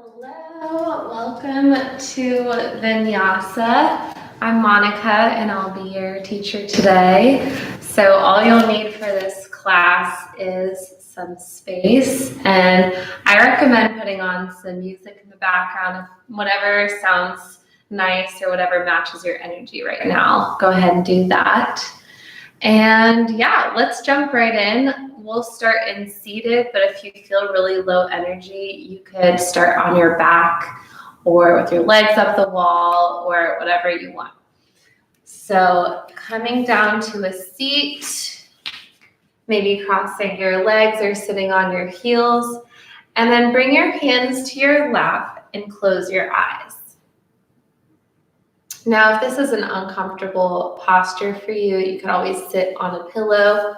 Hello, welcome to Vinyasa. I'm Monica and I'll be your teacher today. So all you'll need for this class is some space, and I recommend putting on some music in the background, whatever sounds nice or whatever matches your energy right now. Go ahead and do that. And yeah, let's jump right in. We'll start in seated, but if you feel really low energy, you could start on your back or with your legs up the wall or whatever you want. So coming down to a seat, maybe crossing your legs or sitting on your heels, and then bring your hands to your lap and close your eyes. Now, if this is an uncomfortable posture for you, you can always sit on a pillow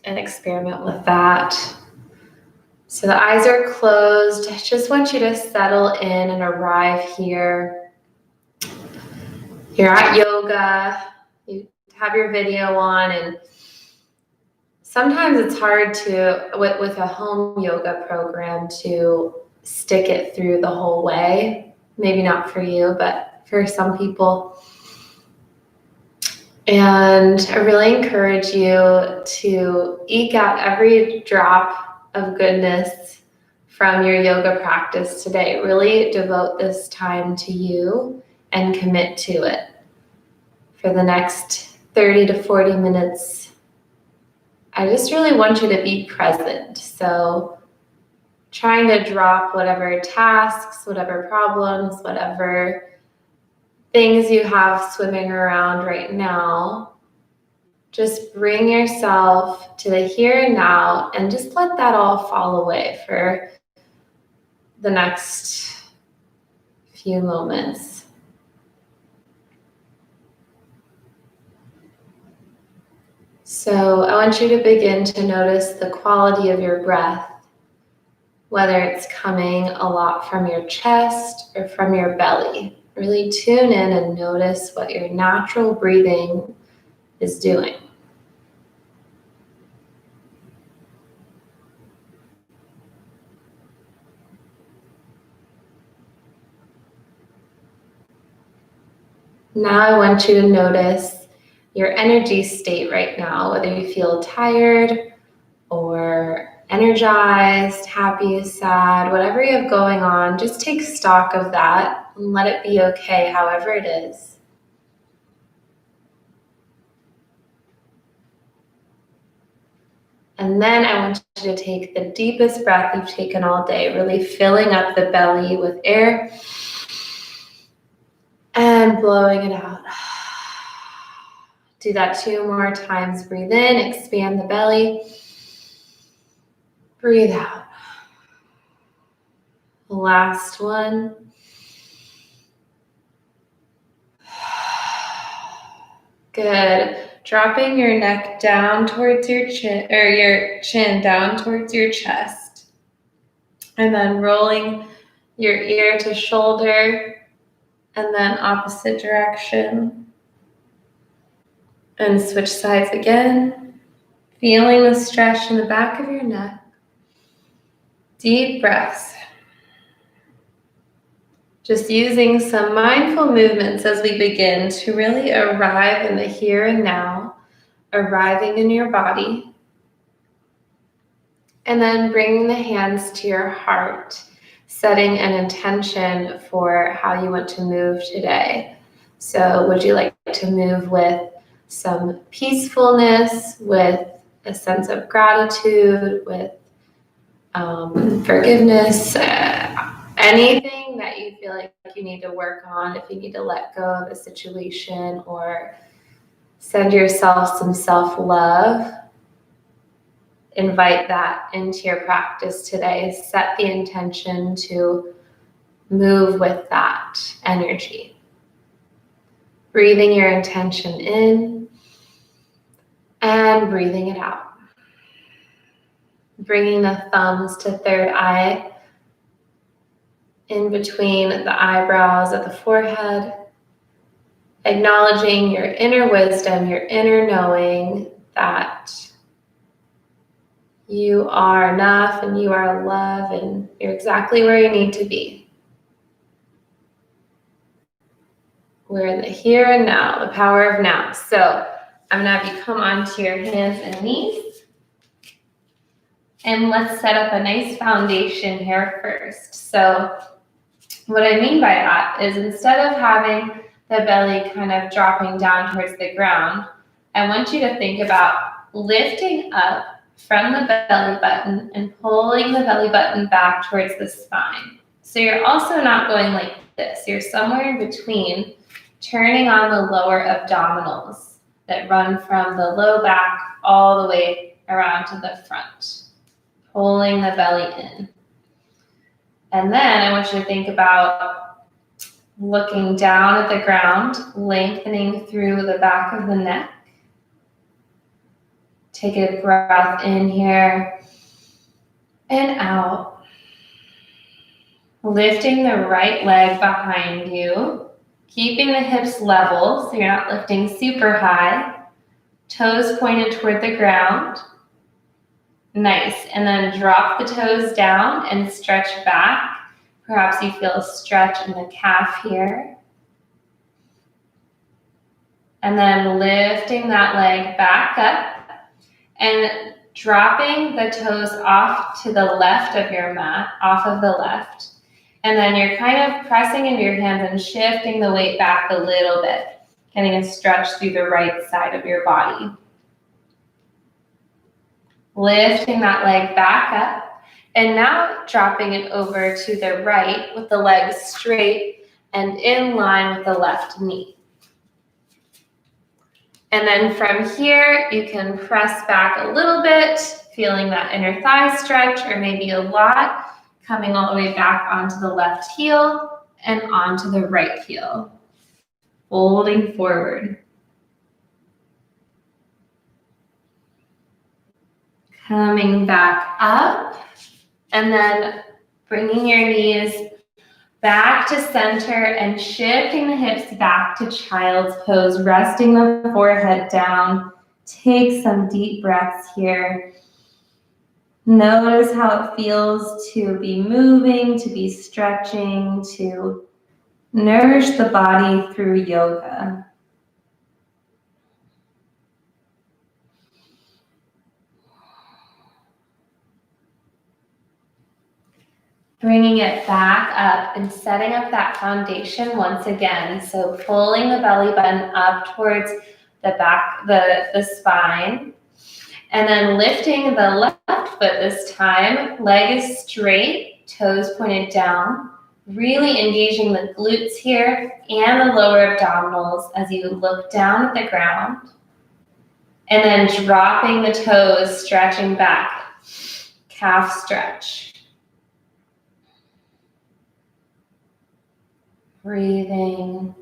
and experiment with that. So the eyes are closed. I just want you to settle in and arrive here. You're at yoga. You have your video on, and sometimes it's hard to, with a home yoga program, to stick it through the whole way. Maybe not for you, but for some people. And I really encourage you to eke out every drop of goodness from your yoga practice today. Really devote this time to you and commit to it for the next 30 to 40 minutes. I just really want you to be present. So trying to drop whatever tasks, whatever problems, whatever things you have swimming around right now. Just bring yourself to the here and now and just let that all fall away for the next few moments. So I want you to begin to notice the quality of your breath, whether it's coming a lot from your chest or from your belly. Really tune in and notice what your natural breathing is doing. Now I want you to notice your energy state right now, whether you feel tired or energized, happy, sad, whatever you have going on. Just take stock of that and let it be okay, however it is. And then I want you to take the deepest breath you've taken all day, really filling up the belly with air and blowing it out. Do that 2 more times. Breathe in, expand the belly. Breathe out. Last one. Good. Dropping your neck down towards your chin, or your chin down towards your chest. And then rolling your ear to shoulder, and then opposite direction. And switch sides again. Feeling the stretch in the back of your neck. Deep breaths. Just using some mindful movements as we begin to really arrive in the here and now, arriving in your body. And then bringing the hands to your heart, setting an intention for how you want to move today. So would you like to move with some peacefulness, with a sense of gratitude, with forgiveness, anything that you feel like you need to work on, if you need to let go of a situation or send yourself some self-love, invite that into your practice today. Set the intention to move with that energy. Breathing your intention in and breathing it out. Bringing the thumbs to third eye, in between the eyebrows at the forehead, acknowledging your inner wisdom, your inner knowing that You are enough and you are love and you're exactly where you need to be. We're in the here and now, the power of now. So I'm gonna have you come onto your hands and knees. And let's set up a nice foundation here first. So what I mean by that is instead of having the belly kind of dropping down towards the ground, I want you to think about lifting up from the belly button and pulling the belly button back towards the spine. So you're also not going like this. You're somewhere in between, turning on the lower abdominals that run from the low back all the way around to the front, pulling the belly in. And then I want you to think about looking down at the ground, lengthening through the back of the neck. Take a breath in here and out. Lifting the right leg behind you, keeping the hips level so you're not lifting super high. Toes pointed toward the ground. Nice. And then drop the toes down and stretch back. Perhaps you feel a stretch in the calf here. And then lifting that leg back up and dropping the toes off to the left of your mat, off of the left. And then you're kind of pressing into your hands and shifting the weight back a little bit, getting a stretch through the right side of your body. Lifting that leg back up, and now dropping it over to the right with the legs straight and in line with the left knee. And then from here, you can press back a little bit, feeling that inner thigh stretch, or maybe a lot, coming all the way back onto the left heel and onto the right heel. Folding forward. Coming back up, and then bringing your knees back to center and shifting the hips back to child's pose, resting the forehead down. Take some deep breaths here. Notice how it feels to be moving, to be stretching, to nourish the body through yoga. Bringing it back up and setting up that foundation once again. So pulling the belly button up towards the back, the spine. And then lifting the left foot this time. Leg is straight, toes pointed down. Really engaging the glutes here and the lower abdominals as you look down at the ground. And then dropping the toes, stretching back. Calf stretch. Breathing.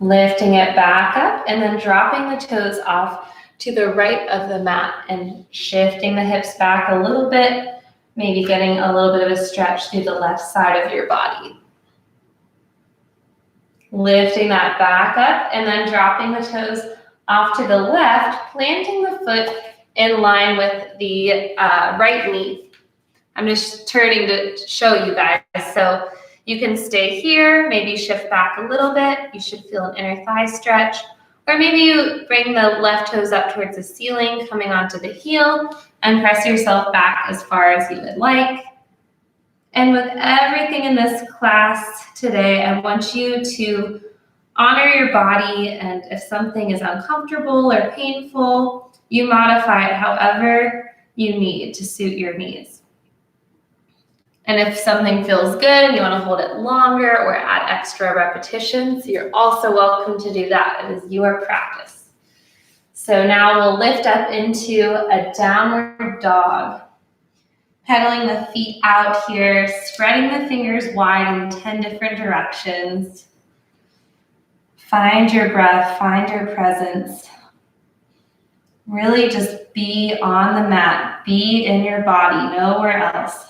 Lifting it back up and then dropping the toes off to the right of the mat and shifting the hips back a little bit, maybe getting a little bit of a stretch through the left side of your body. Lifting that back up and then dropping the toes off to the left, planting the foot in line with the right knee. I'm just turning to show you guys. So you can stay here, maybe shift back a little bit. You should feel an inner thigh stretch. Or maybe you bring the left toes up towards the ceiling, coming onto the heel, and press yourself back as far as you would like. And with everything in this class today, I want you to honor your body, and if something is uncomfortable or painful, you modify it however you need to suit your needs. And if something feels good and you want to hold it longer or add extra repetitions, you're also welcome to do that. It is your practice. So now we'll lift up into a downward dog. Pedaling the feet out here, spreading the fingers wide in 10 different directions. Find your breath, find your presence. Really just be on the mat, be in your body, nowhere else.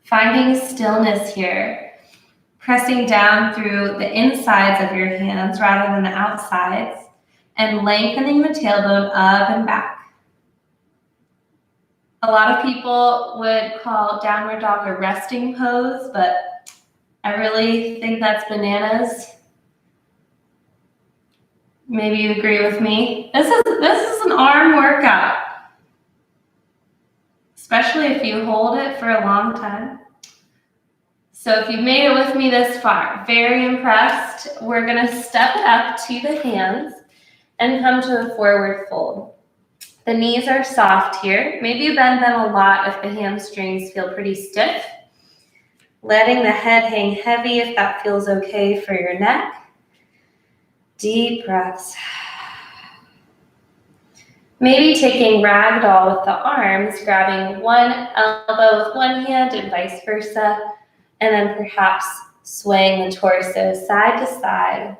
Finding stillness here, pressing down through the insides of your hands rather than the outsides, and lengthening the tailbone up and back. A lot of people would call downward dog a resting pose, but I really think that's bananas. Maybe you agree with me. This is an arm workout, especially if you hold it for a long time. So if you've made it with me this far, very impressed. We're gonna step it up to the hands and come to a forward fold. The knees are soft here. Maybe you bend them a lot if the hamstrings feel pretty stiff. Letting the head hang heavy if that feels okay for your neck. Deep breaths. Maybe taking ragdoll with the arms, grabbing one elbow with one hand and vice versa, and then perhaps swaying the torso side to side.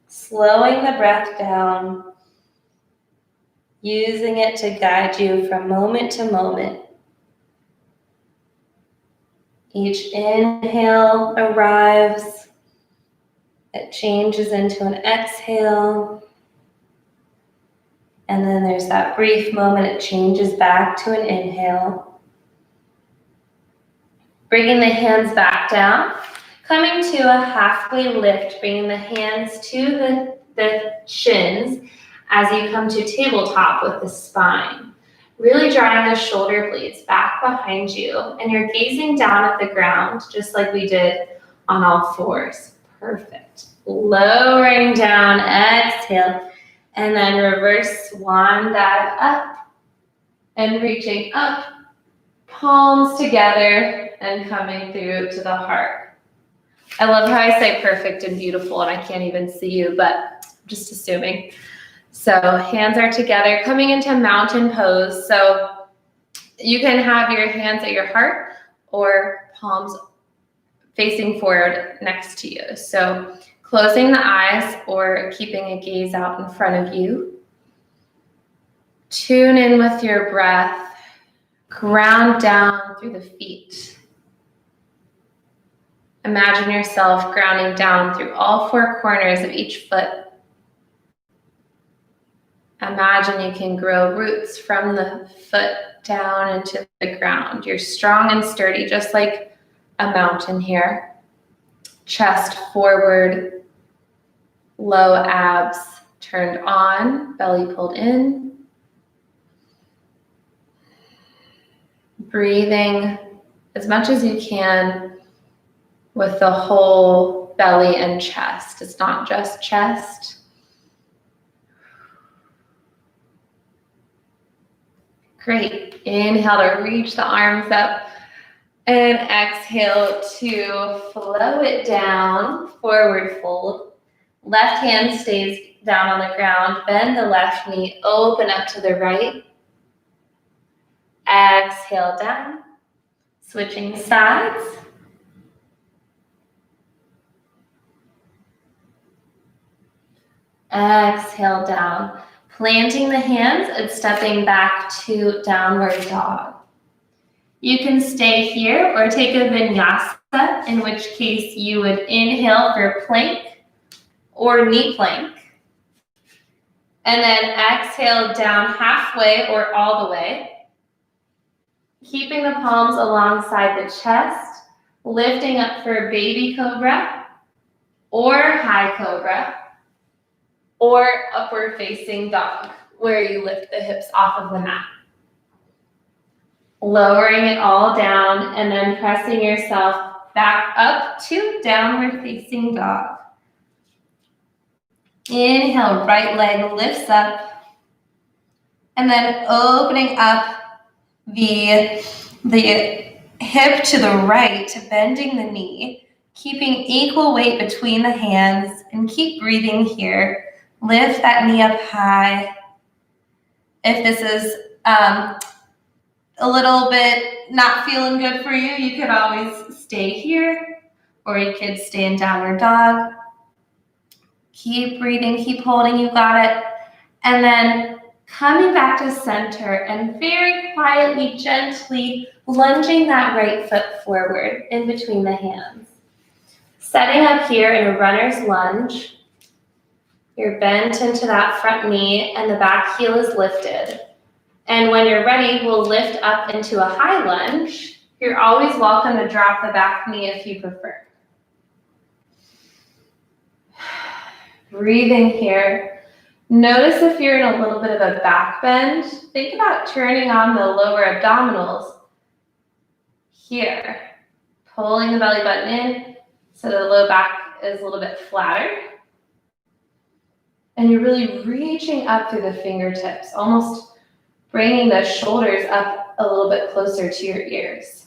Slowing the breath down, using it to guide you from moment to moment. Each inhale arrives, it changes into an exhale, and then there's that brief moment it changes back to an inhale. Bringing the hands back down, coming to a halfway lift, bringing the hands to the shins as you come to tabletop with the spine. Really drawing the shoulder blades back behind you, and you're gazing down at the ground just like we did on all fours. Perfect. Lowering down, exhale, and then reverse swan dive up and reaching up, palms together and coming through to the heart. I love how I say perfect and beautiful, and I can't even see you, but I'm just assuming. So hands are together, coming into mountain pose. So you can have your hands at your heart or palms facing forward next to you. So closing the eyes or keeping a gaze out in front of you. Tune in with your breath. Ground down through the feet. Imagine yourself grounding down through all four corners of each foot. Imagine you can grow roots from the foot down into the ground. You're strong and sturdy, just like a mountain here. Chest forward, low abs turned on, belly pulled in. Breathing as much as you can with the whole belly and chest. It's not just chest. Great. Inhale to reach the arms up and exhale to flow it down, forward fold. Left hand stays down on the ground. Bend the left knee, open up to the right. Exhale down, switching sides. Exhale down. Planting the hands and stepping back to downward dog. You can stay here or take a vinyasa, in which case you would inhale for plank or knee plank. And then exhale down halfway or all the way. Keeping the palms alongside the chest, lifting up for baby cobra or high cobra. Or upward facing dog, where you lift the hips off of the mat. Lowering it all down and then pressing yourself back up to downward facing dog. Inhale, right leg lifts up. And then opening up the hip to the right, bending the knee, keeping equal weight between the hands, and keep breathing here. Lift that knee up high. If this is a little bit not feeling good for you, you could always stay here, or you could stay in downward dog. Keep breathing, keep holding, you got it. And then Coming back to center and very quietly, gently lunging that right foot forward in between the hands. Setting up here in a runner's lunge. You're bent into that front knee and the back heel is lifted. And when you're ready, we'll lift up into a high lunge. You're always welcome to drop the back knee if you prefer. Breathing here. Notice if you're in a little bit of a back bend. Think about turning on the lower abdominals here. Pulling the belly button in so the low back is a little bit flatter. And you're really reaching up through the fingertips, almost bringing the shoulders up a little bit closer to your ears.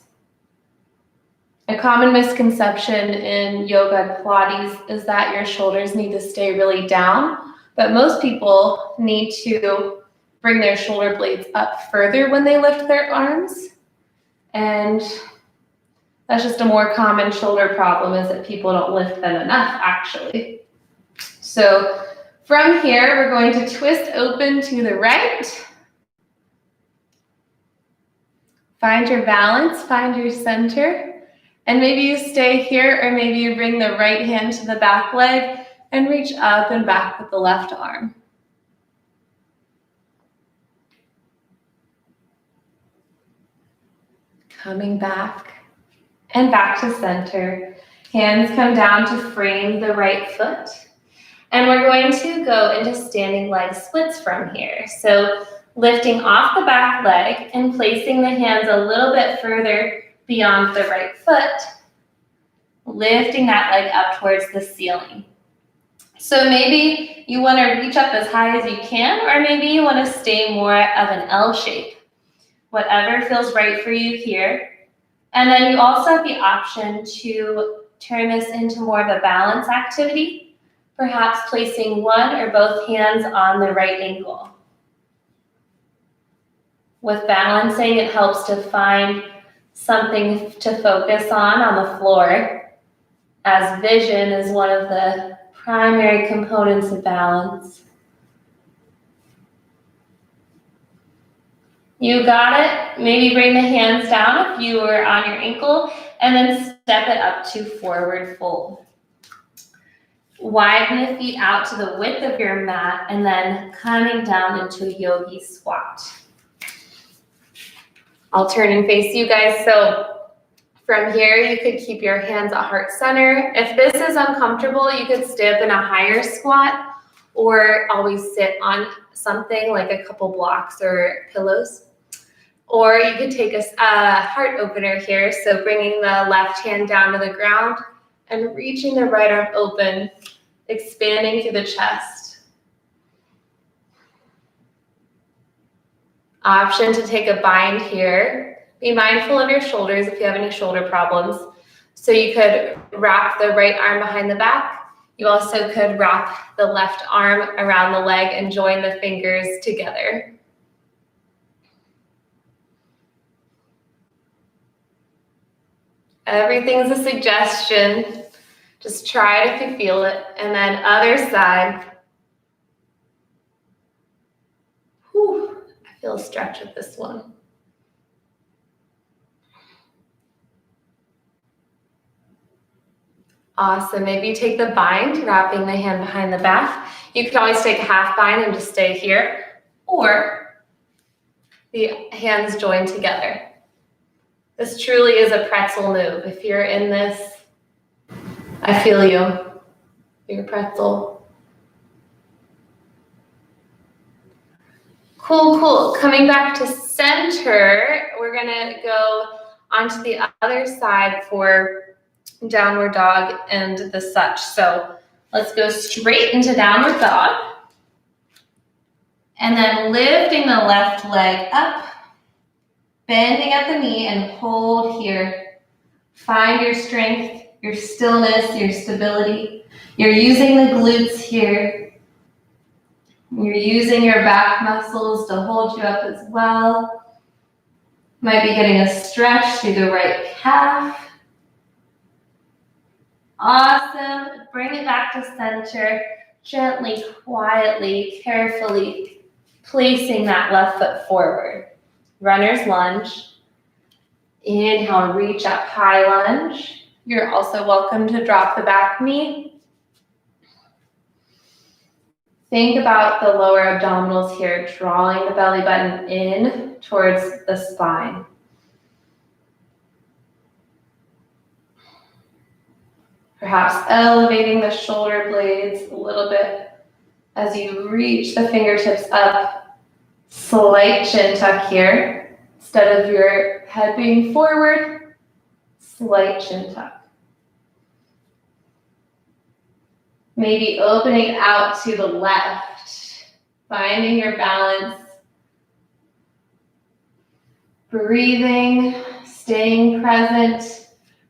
A common misconception in yoga and Pilates is that your shoulders need to stay really down, but most people need to bring their shoulder blades up further when they lift their arms. And that's just a more common shoulder problem, is that people don't lift them enough, actually. So from here, we're going to twist open to the right. Find your balance, find your center. And maybe you stay here, or maybe you bring the right hand to the back leg and reach up and back with the left arm. Coming back and back to center. Hands come down to frame the right foot. And we're going to go into standing leg splits from here. So lifting off the back leg and placing the hands a little bit further beyond the right foot, lifting that leg up towards the ceiling. So maybe you want to reach up as high as you can, or maybe you want to stay more of an L shape. Whatever feels right for you here. And then you also have the option to turn this into more of a balance activity, perhaps placing one or both hands on the right ankle. With balancing, it helps to find something to focus on the floor, as vision is one of the primary components of balance. You got it. Maybe bring the hands down if you are on your ankle, and then step it up to forward fold. Widen the feet out to the width of your mat, and then coming down into a Yogi Squat. I'll turn and face you guys. So from here, you could keep your hands at heart center. If this is uncomfortable, you could stay up in a higher squat, or always sit on something like a couple blocks or pillows. Or you could take a heart opener here. So bringing the left hand down to the ground and reaching the right arm open, expanding through the chest. Option to take a bind here. Be mindful of your shoulders if you have any shoulder problems. So you could wrap the right arm behind the back. You also could wrap the left arm around the leg and join the fingers together. Everything's a suggestion. Just try it if you feel it. And then other side. Whew, I feel a stretch with this one. Awesome. Maybe you take the bind, wrapping the hand behind the back. You could always take a half bind and just stay here, or the hands join together. This truly is a pretzel move. If you're in this, I feel you. You're a pretzel. Cool, cool. Coming back to center, we're gonna go onto the other side for downward dog and the such. So let's go straight into downward dog. And then lifting the left leg up, bending at the knee, and hold here. Find your strength, your stillness, your stability. You're using the glutes here. You're using your back muscles to hold you up as well. Might be getting a stretch through the right calf. Awesome. Bring it back to center. Gently, quietly, carefully placing that left foot forward. Runner's lunge. Inhale, reach up, high lunge. You're also welcome to drop the back knee. Think about the lower abdominals here, drawing the belly button in towards the spine. Perhaps elevating the shoulder blades a little bit as you reach the fingertips up. Slight chin tuck here. Instead of your head being forward, slight chin tuck. Maybe opening out to the left, finding your balance. Breathing, staying present,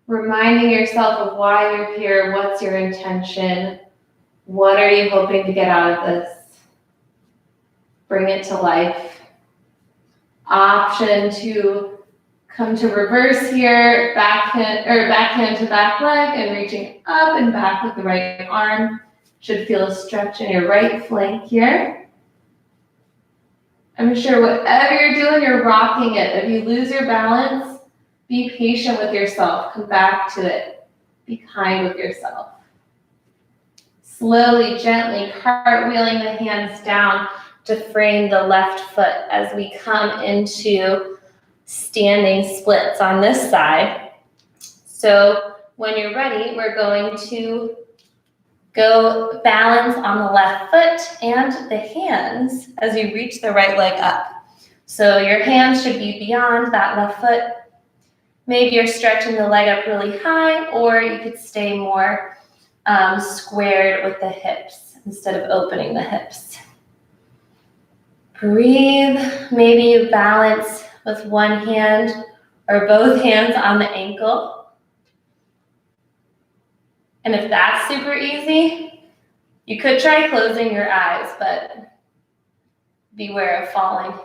reminding yourself of why you're here, what's your intention, what are you hoping to get out of this? Bring it to life. Option to come to reverse here, backhand to back leg and reaching up and back with the right arm. Should feel a stretch in your right flank here. I'm sure whatever you're doing, you're rocking it. If you lose your balance, be patient with yourself. Come back to it. Be kind with yourself. Slowly, gently cartwheeling the hands down to frame the left foot as we come into standing splits on this side. So when you're ready, we're going to go balance on the left foot and the hands as you reach the right leg up. So your hands should be beyond that left foot. Maybe you're stretching the leg up really high, or you could stay more squared with the hips instead of opening the hips. Breathe. Maybe you balance with one hand or both hands on the ankle. And if that's super easy, you could try closing your eyes, but beware of falling.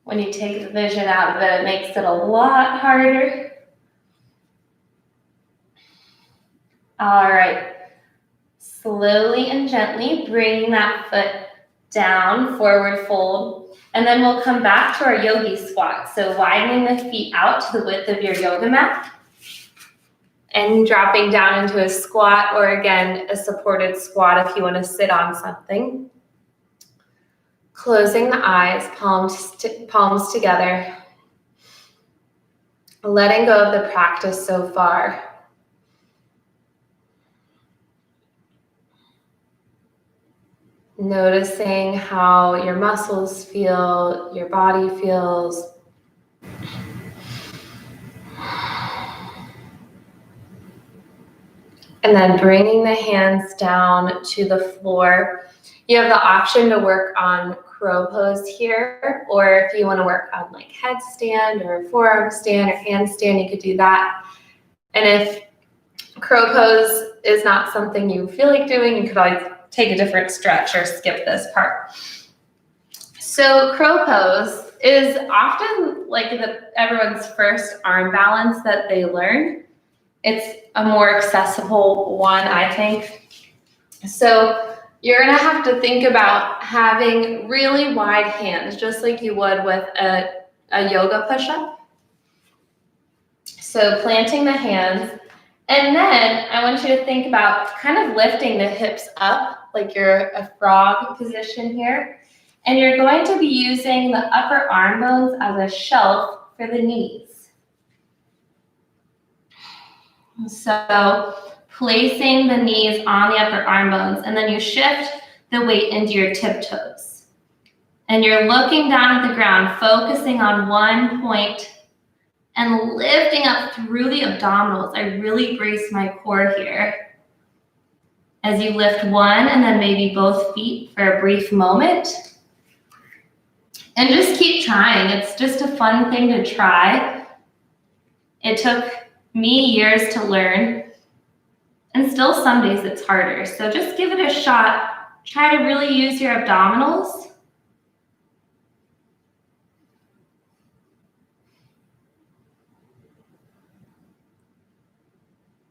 When you take the vision out of it, it makes it a lot harder. All right. Slowly and gently bringing that foot down, forward fold, and then we'll come back to our Yogi Squat. So widening the feet out to the width of your yoga mat and dropping down into a squat, or again, a supported squat if you want to sit on something. Closing the eyes, palms together. Letting go of the practice so far. Noticing how your muscles feel, your body feels. And then bringing the hands down to the floor. You have the option to work on crow pose here, or if you want to work on like headstand or forearm stand or handstand, you could do that. And if crow pose is not something you feel like doing, you could always take a different stretch or skip this part. So crow pose is often like everyone's first arm balance that they learn. It's a more accessible one, I think. So you're gonna have to think about having really wide hands, just like you would with a yoga push-up. So planting the hands, and then I want you to think about kind of lifting the hips up, like you're a frog position here. And you're going to be using the upper arm bones as a shelf for the knees. So placing the knees on the upper arm bones, and then you shift the weight into your tiptoes. And you're looking down at the ground, focusing on one point and lifting up through the abdominals. I really brace my core here. As you lift one and then maybe both feet for a brief moment. And just keep trying. It's just a fun thing to try. It took me years to learn, and still some days it's harder. So just give it a shot. Try to really use your abdominals.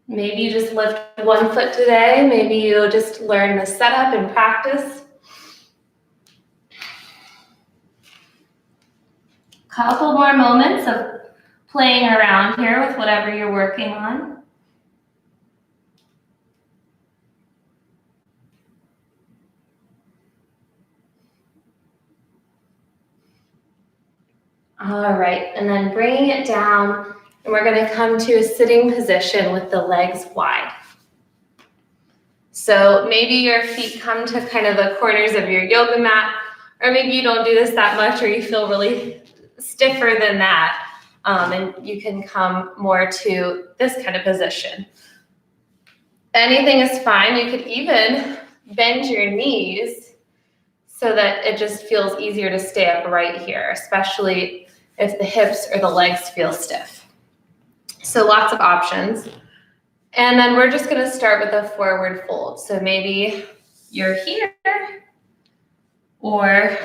Maybe you just lift one foot today. Maybe you just learn the setup and practice. Couple more moments of playing around here with whatever you're working on. All right, and then bringing it down, and we're going to come to a sitting position with the legs wide. So maybe your feet come to kind of the corners of your yoga mat, or maybe you don't do this that much, or you feel really stiffer than that, and you can come more to this kind of position. Anything is fine. You could even bend your knees so that it just feels easier to stay upright here, especially if the hips or the legs feel stiff. So lots of options. And then we're just going to start with a forward fold. So maybe you're here or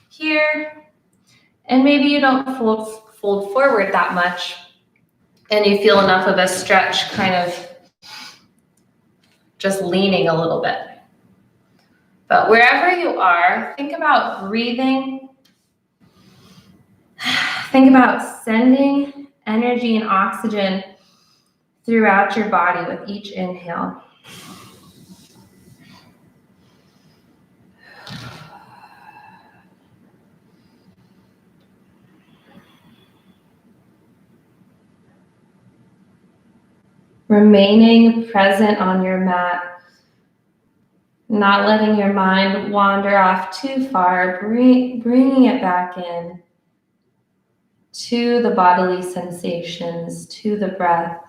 here, and maybe you don't fold forward that much and you feel enough of a stretch kind of just leaning a little bit. But wherever you are, think about breathing. Think about sending energy and oxygen throughout your body with each inhale. Remaining present on your mat, not letting your mind wander off too far, bringing it back in to the bodily sensations, to the breath,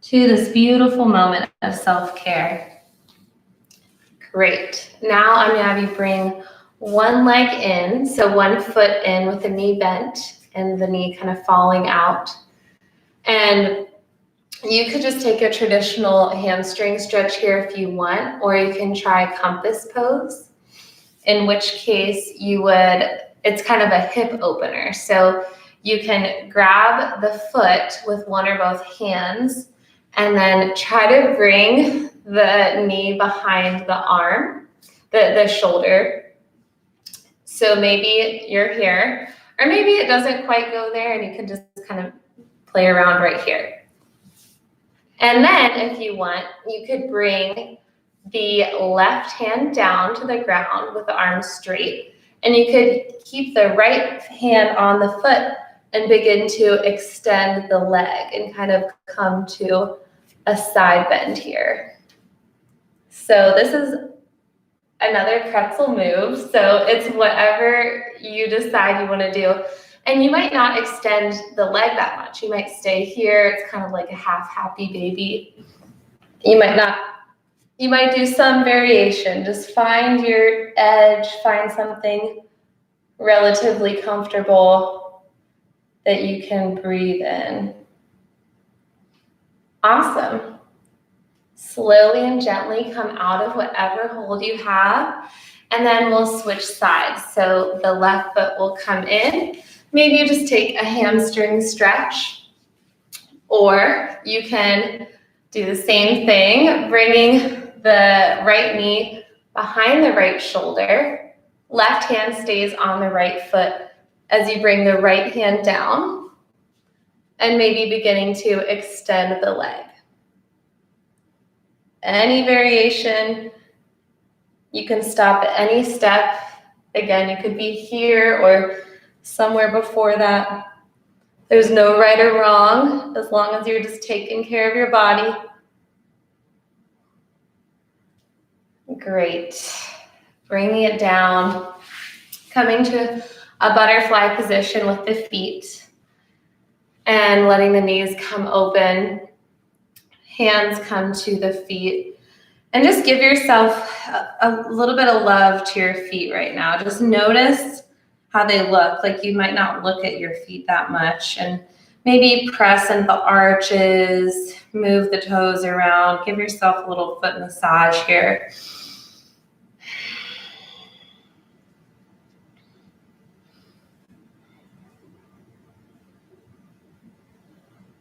to this beautiful moment of self-care. Great. Now I'm going to have you bring one leg in, so one foot in with the knee bent and the knee kind of falling out. And you could just take a traditional hamstring stretch here if you want, or you can try compass pose, in which case it's kind of a hip opener. So you can grab the foot with one or both hands and then try to bring the knee behind the arm, the shoulder. So maybe you're here, or maybe it doesn't quite go there and you can just kind of play around right here. And then if you want, you could bring the left hand down to the ground with the arms straight, and you could keep the right hand on the foot and begin to extend the leg and kind of come to a side bend here. So this is another pretzel move. So it's whatever you decide you want to do. And you might not extend the leg that much. You might stay here. It's kind of like a half happy baby. You might do some variation. Just find your edge, find something relatively comfortable that you can breathe in. Awesome. Slowly and gently come out of whatever hold you have, and then we'll switch sides. So the left foot will come in. Maybe you just take a hamstring stretch, or you can do the same thing, bringing the right knee behind the right shoulder. Left hand stays on the right foot as you bring the right hand down, and maybe beginning to extend the leg. Any variation, you can stop at any step. Again, you could be here or somewhere before that. There's no right or wrong, as long as you're just taking care of your body. Great. Bringing it down, coming to a butterfly position with the feet, and letting the knees come open, hands come to the feet, and just give yourself a little bit of love to your feet right now. Just notice how they look. Like you might not look at your feet that much, and maybe press into the arches, move the toes around, give yourself a little foot massage here.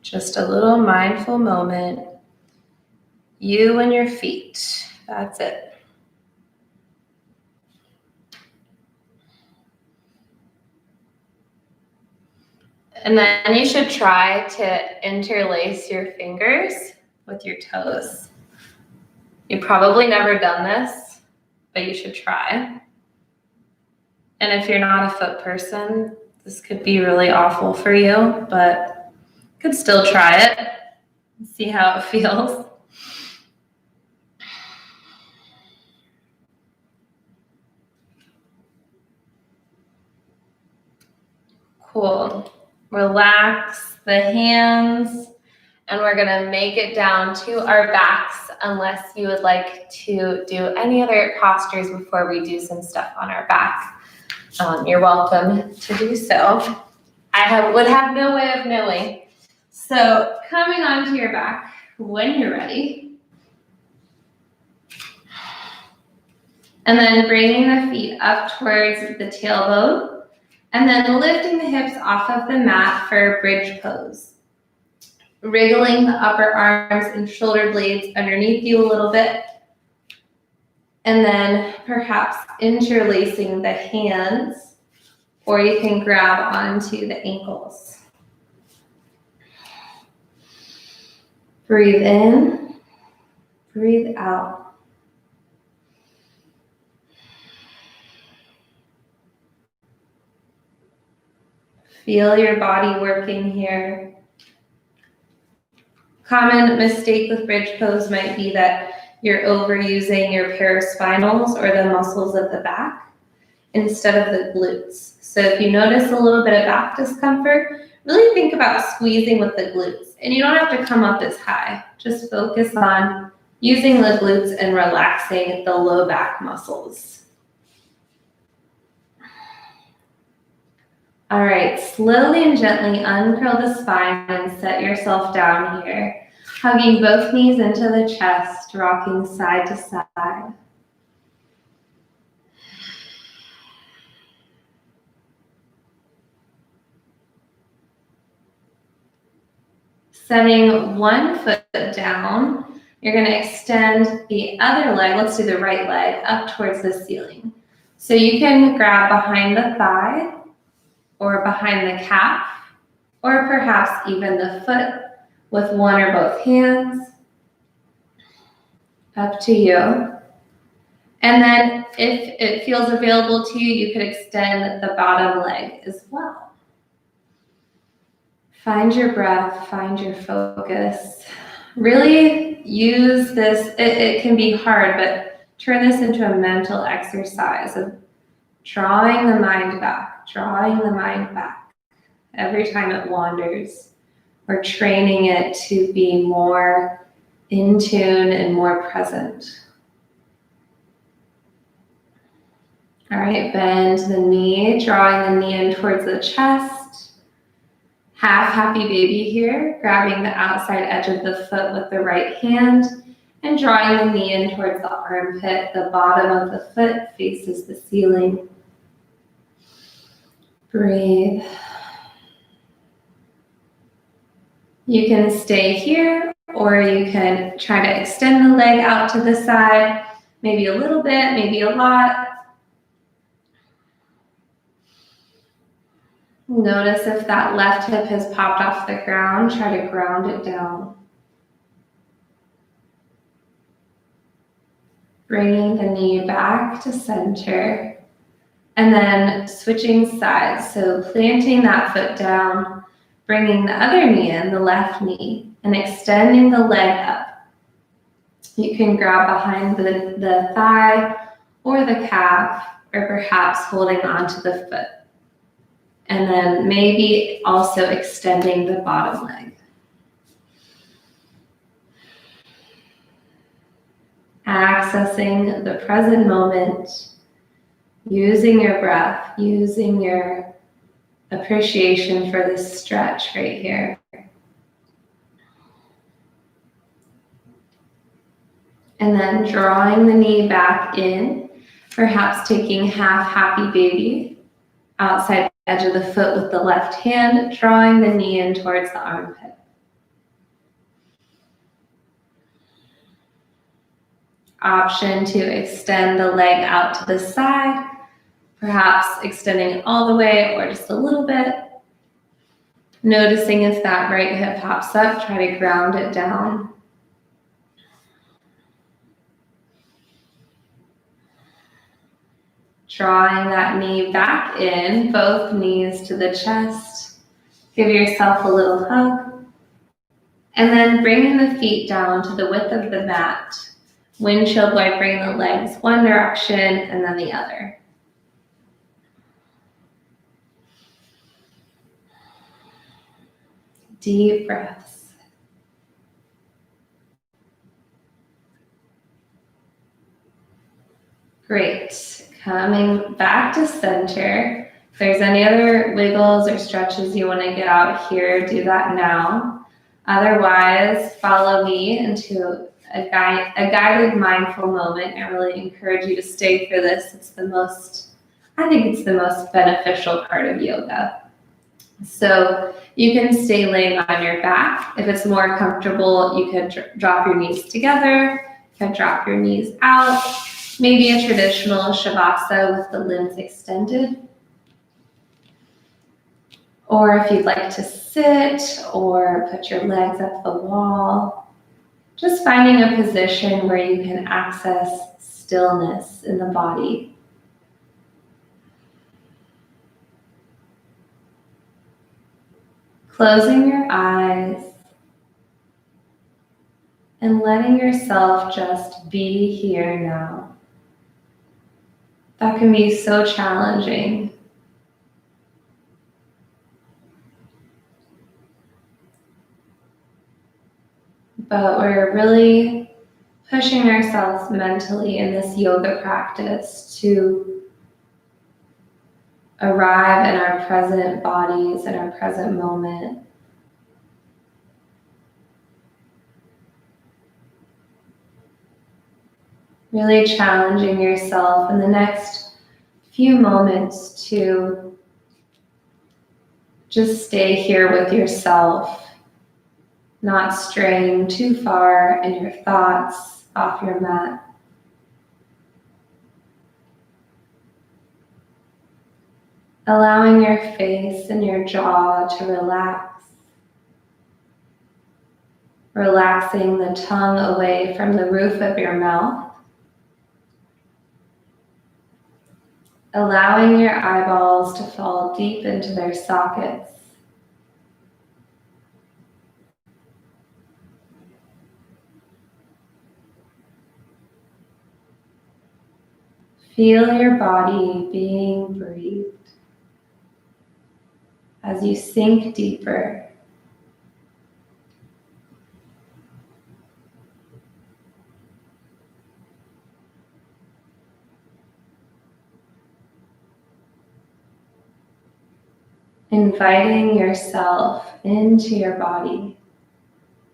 Just a little mindful moment. You and your feet. That's it. . And then you should try to interlace your fingers with your toes. You've probably never done this, but you should try. And if you're not a foot person, this could be really awful for you, but you could still try it and see how it feels. Cool. Relax the hands, and we're gonna make it down to our backs unless you would like to do any other postures before we do some stuff on our back. You're welcome to do so. Would have no way of knowing. So coming onto your back when you're ready. And then bringing the feet up towards the tailbone. And then lifting the hips off of the mat for a bridge pose. Wriggling the upper arms and shoulder blades underneath you a little bit. And then perhaps interlacing the hands, or you can grab onto the ankles. Breathe in, breathe out. Feel your body working here. Common mistake with bridge pose might be that you're overusing your paraspinals or the muscles of the back instead of the glutes. So if you notice a little bit of back discomfort, really think about squeezing with the glutes. And you don't have to come up as high. Just focus on using the glutes and relaxing the low back muscles. All right, slowly and gently uncurl the spine and set yourself down here. Hugging both knees into the chest, rocking side to side. Setting one foot down, you're going to extend the other leg, let's do the right leg, up towards the ceiling. So you can grab behind the thigh, or behind the calf, or perhaps even the foot with one or both hands. Up to you. And then if it feels available to you, you could extend the bottom leg as well. Find your breath, find your focus. Really use this, it can be hard, but turn this into a mental exercise of drawing the mind back every time it wanders. We're training it to be more in tune and more present. All right, bend the knee, drawing the knee in towards the chest. Half happy baby here, grabbing the outside edge of the foot with the right hand and drawing the knee in towards the armpit. The bottom of the foot faces the ceiling. Breathe. You can stay here, or you can try to extend the leg out to the side, maybe a little bit, maybe a lot. Notice if that left hip has popped off the ground, try to ground it down. Bringing the knee back to center. And then switching sides, so planting that foot down, bringing the other knee in, the left knee, and extending the leg up. You can grab behind the thigh or the calf, or perhaps holding onto the foot. And then maybe also extending the bottom leg. Accessing the present moment. Using your breath, using your appreciation for this stretch right here. And then drawing the knee back in, perhaps taking half happy baby, outside edge of the foot with the left hand, drawing the knee in towards the armpit. Option to extend the leg out to the side, perhaps extending all the way or just a little bit. Noticing if that right hip pops up, try to ground it down. Drawing that knee back in, both knees to the chest. Give yourself a little hug. And then bringing the feet down to the width of the mat. Windshield wipering the legs one direction and then the other. Deep breaths. Great. Coming back to center. If there's any other wiggles or stretches you want to get out here, do that now. Otherwise, follow me into a guided mindful moment. I really encourage you to stay for this. I think it's the most beneficial part of yoga. So you can stay laying on your back. If it's more comfortable, you could drop your knees together. You can drop your knees out. Maybe a traditional shavasana with the limbs extended. Or if you'd like to sit or put your legs up the wall, just finding a position where you can access stillness in the body. Closing your eyes and letting yourself just be here now. That can be so challenging. But we're really pushing ourselves mentally in this yoga practice to arrive in our present bodies, in our present moment. Really challenging yourself in the next few moments to just stay here with yourself, not straying too far in your thoughts off your mat. Allowing your face and your jaw to relax. Relaxing the tongue away from the roof of your mouth. Allowing your eyeballs to fall deep into their sockets. Feel your body being breathed as you sink deeper. Inviting yourself into your body,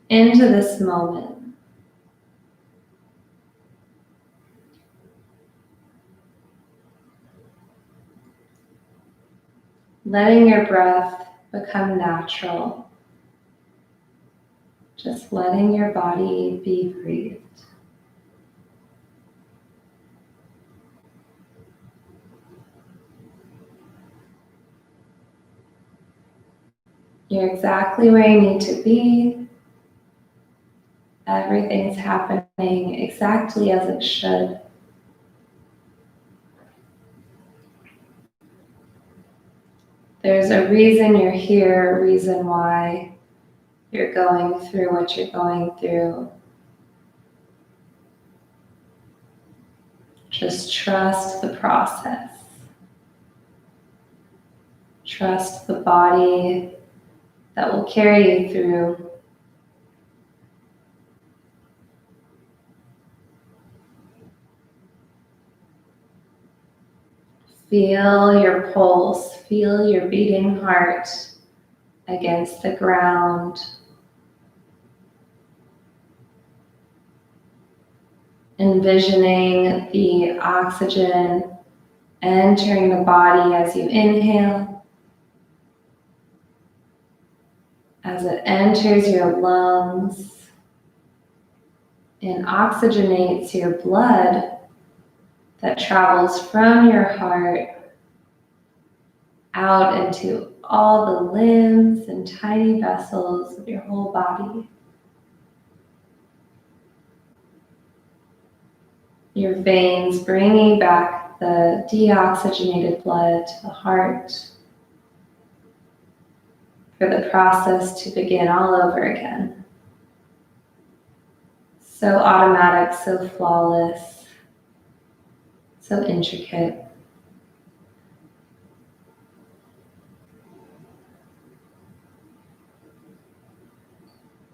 into this moment. Letting your breath become natural. Just letting your body be breathed. You're exactly where you need to be. Everything's happening exactly as it should. There's a reason you're here, a reason why you're going through what you're going through. Just trust the process. Trust the body that will carry you through. Feel your pulse, feel your beating heart against the ground. Envisioning the oxygen entering the body as you inhale. As it enters your lungs and oxygenates your blood that travels from your heart out into all the limbs and tiny vessels of your whole body. Your veins bringing back the deoxygenated blood to the heart for the process to begin all over again. So automatic, so flawless, so intricate.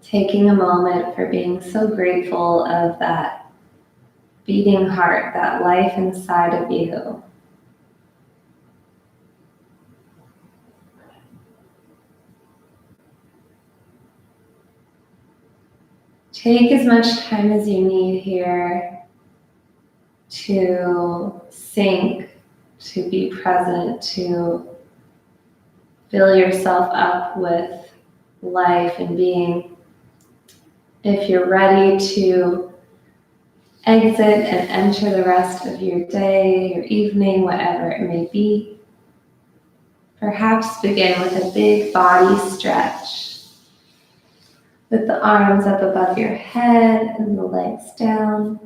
Taking a moment for being so grateful of that beating heart, that life inside of you. Take as much time as you need here to sink, to be present, to fill yourself up with life and being. If you're ready to exit and enter the rest of your day, your evening, whatever it may be, perhaps begin with a big body stretch. With the arms up above your head and the legs down.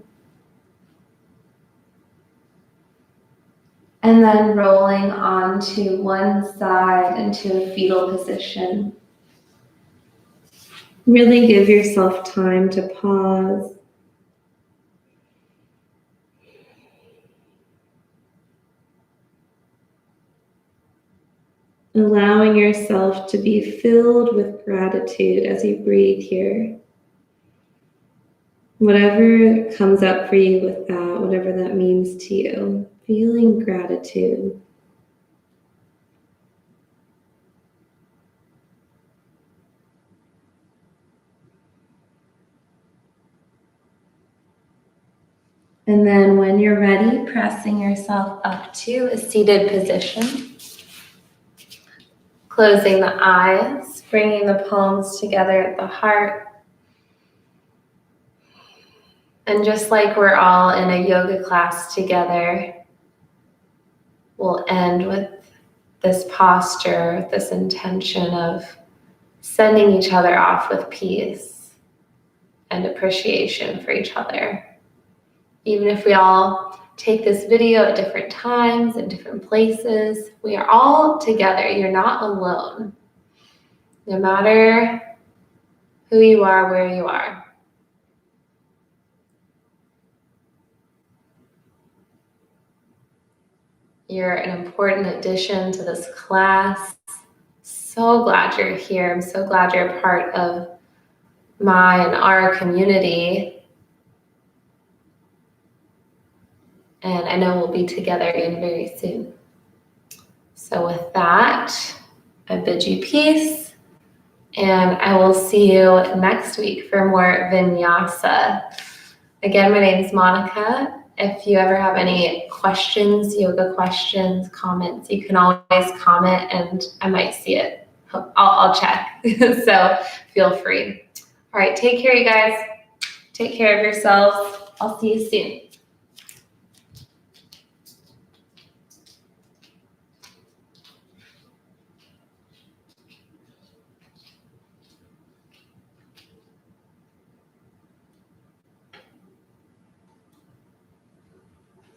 And then rolling onto one side into a fetal position. Really give yourself time to pause. Allowing yourself to be filled with gratitude as you breathe here. Whatever comes up for you with that, whatever that means to you, feeling gratitude. And then when you're ready, pressing yourself up to a seated position. Closing the eyes, bringing the palms together at the heart. And just like we're all in a yoga class together, we'll end with this posture, this intention of sending each other off with peace and appreciation for each other. Even if we all take this video at different times and different places, we are all together. You're not alone. No matter who you are, where you are. You're an important addition to this class. So glad you're here. I'm so glad you're a part of my and our community. And I know we'll be together again very soon. So with that, I bid you peace. And I will see you next week for more Vinyasa. Again, my name is Monica. If you ever have any questions, yoga questions, comments, you can always comment and I might see it. I'll check. So feel free. All right, take care, you guys. Take care of yourselves. I'll see you soon.